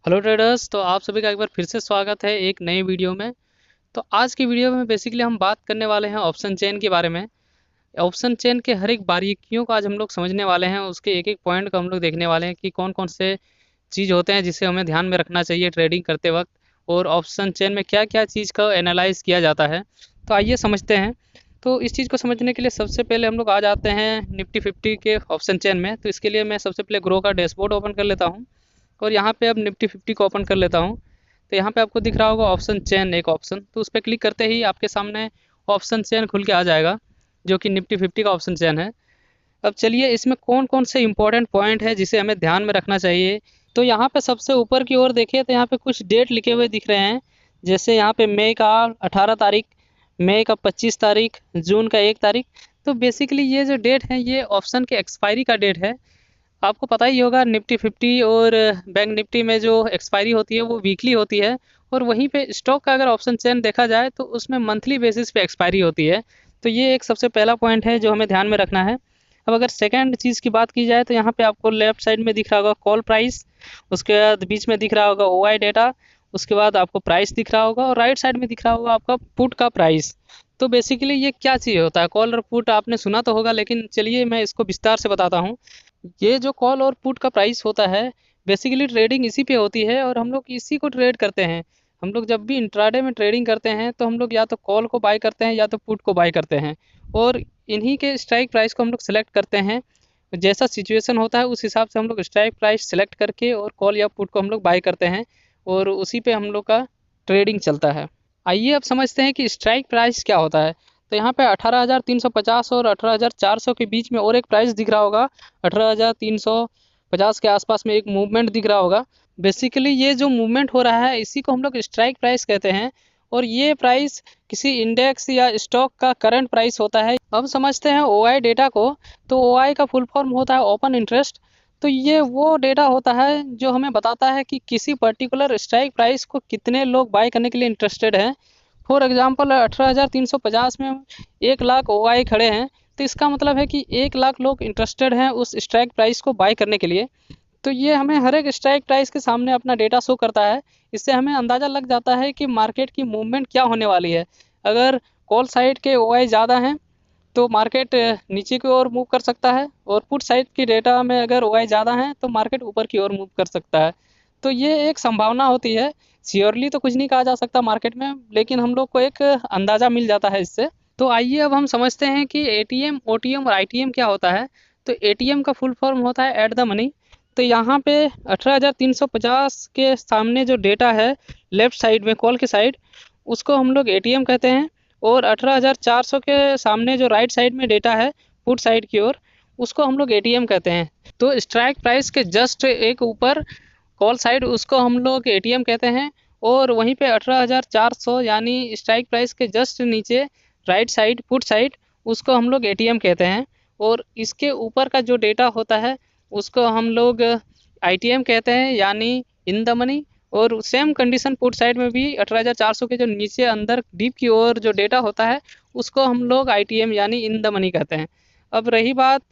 Hello traders. तो आप सभी का एक बार फिर से स्वागत है एक नई वीडियो में। तो आज की वीडियो में बेसिकली हम बात करने वाले हैं ऑप्शन चेन के बारे में। ऑप्शन चेन के हर एक बारीकियों को आज हम लोग समझने वाले हैं, उसके एक एक पॉइंट को हम लोग देखने वाले हैं कि कौन कौन से चीज़ होते हैं जिसे हमें ध्यान में रखना चाहिए ट्रेडिंग करते वक्त, और ऑप्शन चेन में क्या क्या चीज़ का एनालाइज किया जाता है। तो आइए समझते हैं। तो इस चीज़ को समझने के लिए सबसे पहले हम लोग आ जाते हैं निफ्टी 50 के ऑप्शन चेन में। तो इसके लिए मैं सबसे पहले ग्रो का डैशबोर्ड ओपन कर लेता हूँ और यहाँ पे अब निफ्टी 50 को ओपन कर लेता हूँ। तो यहाँ पे आपको दिख रहा होगा ऑप्शन चेन, एक ऑप्शन, तो उस पर क्लिक करते ही आपके सामने ऑप्शन चेन खुल के आ जाएगा जो कि निफ्टी 50 का ऑप्शन चेन है। अब चलिए इसमें कौन कौन से इंपॉर्टेंट पॉइंट है जिसे हमें ध्यान में रखना चाहिए। तो यहाँ पे सबसे ऊपर की ओर देखिए तो यहाँ पे कुछ डेट लिखे हुए दिख रहे हैं। जैसे यहाँ पे मई का 18 तारीख, मई का 25 तारीख, जून का 1 तारीख। तो बेसिकली ये जो डेट है ये ऑप्शन के एक्सपायरी का डेट है। आपको पता ही होगा निफ्टी 50 और बैंक निफ्टी में जो एक्सपायरी होती है वो वीकली होती है, और वहीं पे स्टॉक का अगर ऑप्शन चेन देखा जाए तो उसमें मंथली बेसिस पे एक्सपायरी होती है। तो ये एक सबसे पहला पॉइंट है जो हमें ध्यान में रखना है। अब अगर सेकंड चीज़ की बात की जाए तो यहाँ पे आपको लेफ्ट साइड में दिख रहा होगा कॉल प्राइस, उसके बाद बीच में दिख रहा होगा ओआई डेटा, उसके बाद आपको प्राइस दिख रहा होगा, और राइट साइड में दिख रहा होगा आपका पुट का प्राइस। तो बेसिकली ये क्या चीज़ होता है, कॉल और पुट आपने सुना तो होगा, लेकिन चलिए मैं इसको विस्तार से बताता हूँ। ये जो कॉल और पुट का प्राइस होता है, बेसिकली ट्रेडिंग इसी पे होती है और हम लोग इसी को ट्रेड करते हैं। हम लोग जब भी इंट्राडे में ट्रेडिंग करते हैं तो हम लोग या तो कॉल को बाय करते हैं या तो पुट को बाय करते हैं, और इन्हीं के स्ट्राइक प्राइस को हम लोग सेलेक्ट करते हैं। जैसा सिचुएशन होता है उस हिसाब से हम लोग स्ट्राइक प्राइस सेलेक्ट करके और कॉल या पुट को हम लोग बाय करते हैं, और उसी पे हम लोग का ट्रेडिंग चलता है। आइए अब समझते हैं कि स्ट्राइक प्राइस क्या होता है। तो यहाँ पे 18,350 और 18,400 के बीच में और एक प्राइस दिख रहा होगा, 18,350 के आसपास में एक मूवमेंट दिख रहा होगा। बेसिकली ये जो मूवमेंट हो रहा है इसी को हम लोग स्ट्राइक प्राइस कहते हैं, और ये प्राइस किसी इंडेक्स या स्टॉक का करंट प्राइस होता है। अब समझते हैं ओआई डेटा को। तो ओआई का फुल फॉर्म होता है ओपन इंटरेस्ट। तो ये वो डेटा होता है जो हमें बताता है कि किसी पर्टिकुलर स्ट्राइक प्राइस को कितने लोग बाय करने के लिए इंटरेस्टेड हैं। फॉर एग्जांपल 18,350 में 1 लाख ओआई खड़े हैं, तो इसका मतलब है कि 1 लाख लोग इंटरेस्टेड हैं उस स्ट्राइक प्राइस को बाय करने के लिए। तो ये हमें हर एक स्ट्राइक प्राइस के सामने अपना डेटा शो करता है। इससे हमें अंदाज़ा लग जाता है कि मार्केट की मूवमेंट क्या होने वाली है। अगर कॉल साइड के ओआई ज़्यादा हैं तो मार्केट नीचे की ओर मूव कर सकता है, और पुट साइड की डेटा में अगर ओआई ज़्यादा है तो मार्केट ऊपर की ओर मूव कर सकता है। तो ये एक संभावना होती है। श्योरली तो कुछ नहीं कहा जा सकता मार्केट में, लेकिन हम लोग को एक अंदाज़ा मिल जाता है इससे। तो आइए अब हम समझते हैं कि एटीएम, ओटीएम और आईटीएम क्या होता है। तो एटीएम का फुल फॉर्म होता है एट द मनी। तो यहाँ पे 18,350 के सामने जो डेटा है लेफ्ट साइड में कॉल के साइड, उसको हम लोग एटीएम कहते हैं, और 18,400 के सामने जो राइट साइड में डेटा है पुट साइड की ओर, उसको हम लोग एटीएम कहते हैं। तो स्ट्राइक प्राइस के जस्ट एक ऊपर कॉल साइड, उसको हम लोग एटीएम कहते हैं, और वहीं पे 18,400 यानी स्ट्राइक प्राइस के जस्ट नीचे राइट साइड पुट साइड, उसको हम लोग एटीएम कहते हैं, और इसके ऊपर का जो डेटा होता है उसको हम लोग आईटीएम कहते हैं यानी इन द मनी। और सेम कंडीशन पुट साइड में भी 18,400 के जो नीचे अंदर डीप की ओर जो डेटा होता है उसको हम लोग आईटीएम यानी इन द मनी कहते हैं। अब रही बात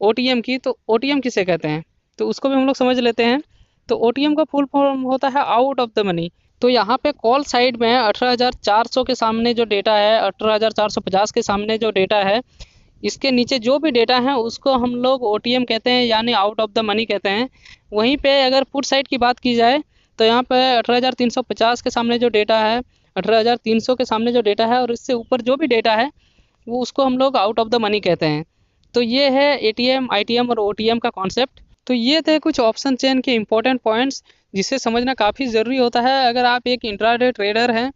ओटीएम की, तो ओटीएम किसे कहते हैं तो उसको भी हम लोग समझ लेते हैं। तो ओटीएम का फुल फॉर्म होता है आउट ऑफ द मनी। तो यहाँ पे कॉल साइड में 18,400 के सामने जो डेटा है, 18,450 के सामने जो डेटा है, इसके नीचे जो भी डेटा है उसको हम लोग ओटीएम कहते हैं यानी आउट ऑफ द मनी कहते हैं। वहीं पे अगर पुट साइड की बात की जाए तो यहाँ पे 18,350 के सामने जो डेटा है, 18,300 के सामने जो डेटा है और इससे ऊपर जो भी डेटा है वो उसको हम लोग आउट ऑफ द मनी कहते हैं। तो ये है एटीएम, आईटीएम और ओटीएम का कॉन्सेप्ट। तो ये थे कुछ ऑप्शन चेन के इंपॉर्टेंट पॉइंट्स जिसे समझना काफ़ी ज़रूरी होता है अगर आप एक इंट्राडे ट्रेडर हैं।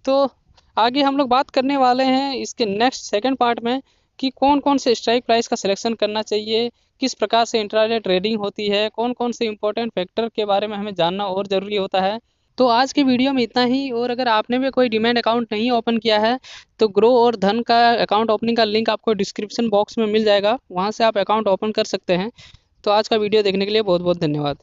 तो आगे हम लोग बात करने वाले हैं इसके नेक्स्ट सेकंड पार्ट में कि कौन कौन से स्ट्राइक प्राइस का सिलेक्शन करना चाहिए, किस प्रकार से इंट्राडे ट्रेडिंग होती है, कौन कौन से इंपॉर्टेंट फैक्टर के बारे में हमें जानना और ज़रूरी होता है। तो आज की वीडियो में इतना ही, और अगर आपने भी कोई डीमैट अकाउंट नहीं ओपन किया है तो ग्रो और धन का अकाउंट ओपनिंग का लिंक आपको डिस्क्रिप्शन बॉक्स में मिल जाएगा, वहाँ से आप अकाउंट ओपन कर सकते हैं। तो आज का वीडियो देखने के लिए बहुत बहुत धन्यवाद।